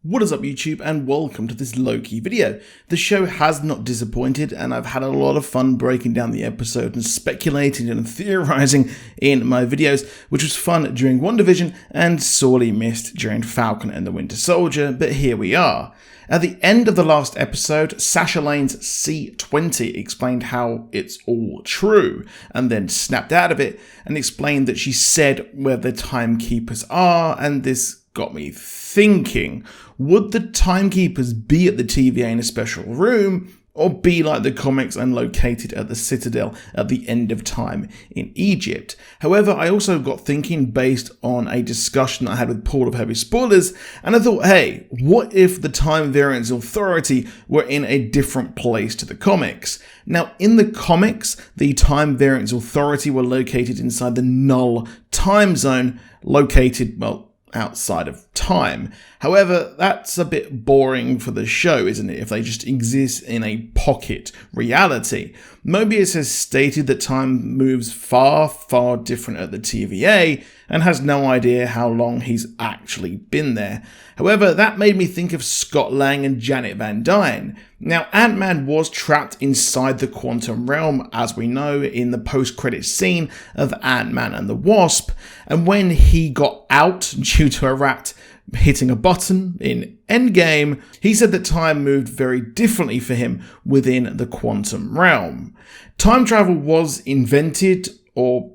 What is up YouTube, and welcome to this Loki video. The show has not disappointed, and I've had a lot of fun breaking down the episode and speculating and theorizing in my videos, which was fun during WandaVision and sorely missed during Falcon and the Winter Soldier, but here we are. At the end of the last episode, Sasha Lane's C20 explained how it's all true, and then snapped out of it and explained that she said where the timekeepers are, and this got me thinking, would the timekeepers be at the TVA in a special room, or be like the comics and located at the Citadel at the end of time in Egypt? However, I also got thinking based on a discussion I had with Paul of Heavy Spoilers, and I thought, hey, what if the Time Variance Authority were in a different place to the comics? Now, in the comics, the Time Variance Authority were located inside the Null time zone, located, well, outside of time. However, that's a bit boring for the show, isn't it, if they just exist in a pocket reality. Mobius has stated that time moves far, far different at the TVA, and has no idea how long he's actually been there. However, that made me think of Scott Lang and Janet Van Dyne. Now, Ant-Man was trapped inside the quantum realm, as we know, in the post-credits scene of Ant-Man and the Wasp, and when he got out due to a rat hitting a button in Endgame, he said that time moved very differently for him within the quantum realm. Time travel was invented or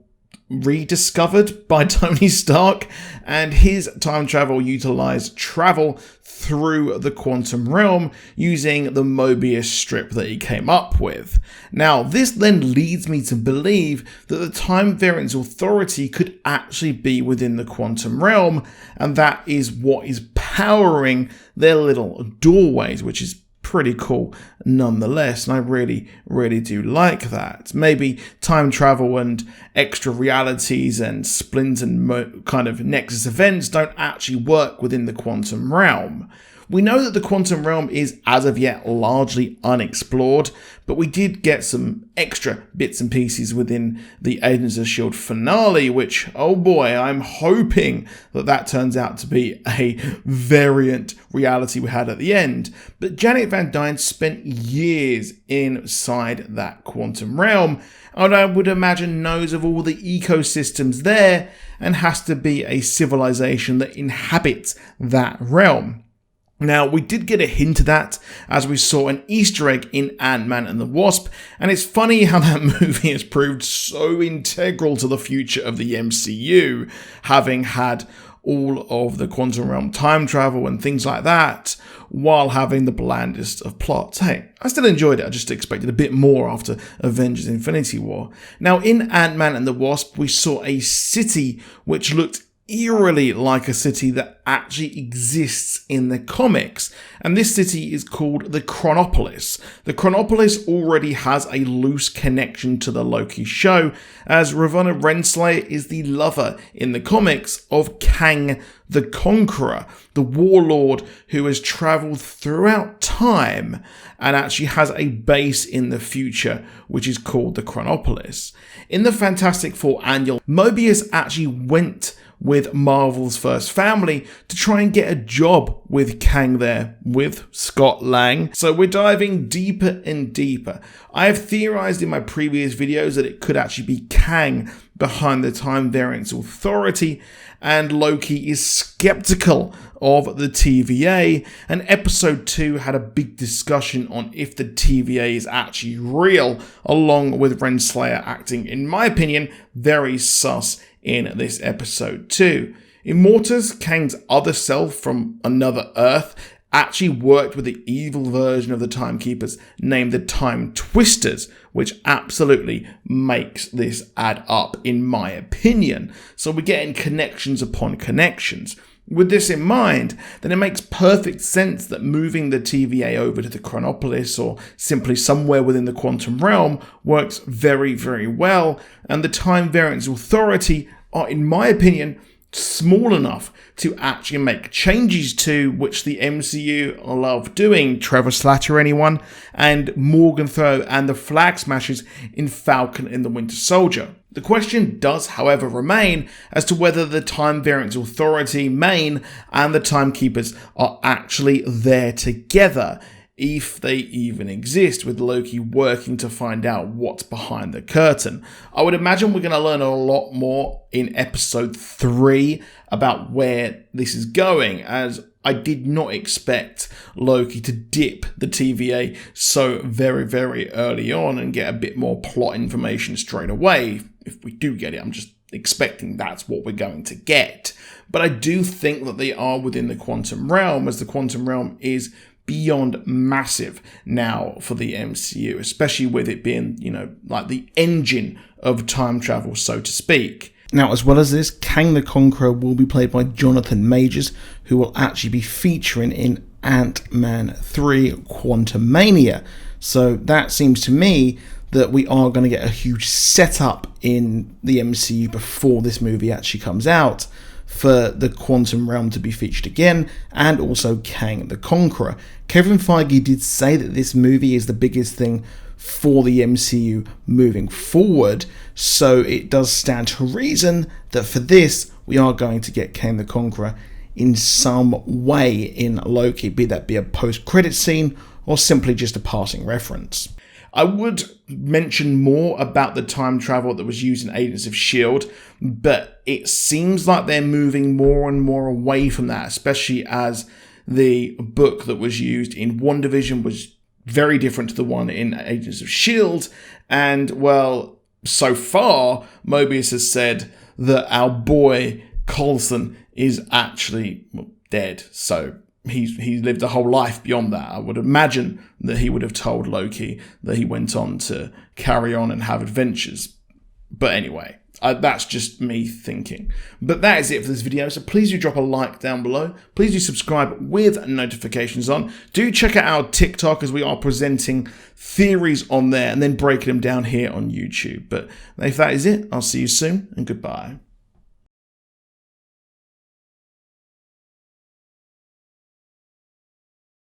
rediscovered by Tony Stark, and his time travel utilized travel through the quantum realm using the Mobius strip that he came up with. Now, this then leads me to believe that the Time Variance Authority could actually be within the quantum realm, and that is what is powering their little doorways, which is pretty cool nonetheless, and I really do like that. Maybe time travel and extra realities and splints and kind of nexus events don't actually work within the quantum realm. We know that the quantum realm is, as of yet, largely unexplored, but we did get some extra bits and pieces within the Agents of S.H.I.E.L.D. finale, which, oh boy, I'm hoping that that turns out to be a variant reality we had at the end. But Janet Van Dyne spent years inside that quantum realm, and I would imagine knows of all the ecosystems there, and has to be a civilization that inhabits that realm. Now, we did get a hint of that as we saw an Easter egg in Ant-Man and the Wasp, and it's funny how that movie has proved so integral to the future of the MCU, having had all of the quantum realm time travel and things like that, while having the blandest of plots. Hey, I still enjoyed it, I just expected a bit more after Avengers Infinity War. Now, in Ant-Man and the Wasp, we saw a city which looked eerily like a city that actually exists in the comics, and this city is called the Chronopolis. The Chronopolis already has a loose connection to the Loki show, as Ravonna Renslayer is the lover in the comics of Kang the Conqueror, the warlord who has travelled throughout time and actually has a base in the future which is called the Chronopolis. In the Fantastic Four annual, Mobius actually went with Marvel's First Family to try and get a job with Kang there, with Scott Lang. So we're diving deeper and deeper. I have theorized in my previous videos that it could actually be Kang behind the Time Variance Authority, and Loki is skeptical of the TVA, and episode 2 had a big discussion on if the TVA is actually real, along with Renslayer acting, in my opinion, very sus in this episode 2. Immortus, Kang's other self from another Earth, actually worked with the evil version of the Timekeepers named the Time Twisters, which absolutely makes this add up in my opinion. So we're getting connections upon connections. With this in mind, then it makes perfect sense that moving the TVA over to the Chronopolis, or simply somewhere within the quantum realm, works very, very well, and the Time Variance Authority are, in my opinion, small enough to actually make changes to, which the MCU love doing. Trevor Slatter, anyone? And Morgenthau and the Flag Smashers in Falcon and the Winter Soldier. The question does, however, remain as to whether the Time Variance Authority, main, and the Timekeepers are actually there together, if they even exist, with Loki working to find out what's behind the curtain. I would imagine we're going to learn a lot more in episode 3 about where this is going, as I did not expect Loki to dip the TVA so very, very early on and get a bit more plot information straight away. If we do get it, I'm just expecting that's what we're going to get. But I do think that they are within the quantum realm, as the quantum realm is beyond massive now for the MCU, especially with it being, like the engine of time travel, so to speak. Now, as well as this, Kang the Conqueror will be played by Jonathan Majors, who will actually be featuring in Ant-Man 3 Quantumania. So that seems to me that we are going to get a huge setup in the MCU before this movie actually comes out for the quantum realm to be featured again, and also Kang the Conqueror. Kevin Feige did say that this movie is the biggest thing for the MCU moving forward, so it does stand to reason that for this we are going to get Kang the Conqueror in some way in Loki, be that be a post-credit scene or simply just a passing reference. I would mention more about the time travel that was used in Agents of S.H.I.E.L.D., but it seems like they're moving more and more away from that, especially as the book that was used in WandaVision was very different to the one in Agents of S.H.I.E.L.D. And, well, so far, Mobius has said that our boy Coulson is actually dead. So he's lived a whole life beyond that. I would imagine that he would have told Loki that he went on to carry on and have adventures. But anyway, that's just me thinking. But that is it for this video, so please do drop a like down below. Please do subscribe with notifications on. Do check out our TikTok, as we are presenting theories on there and then breaking them down here on YouTube. But if that is it, I'll see you soon, and goodbye.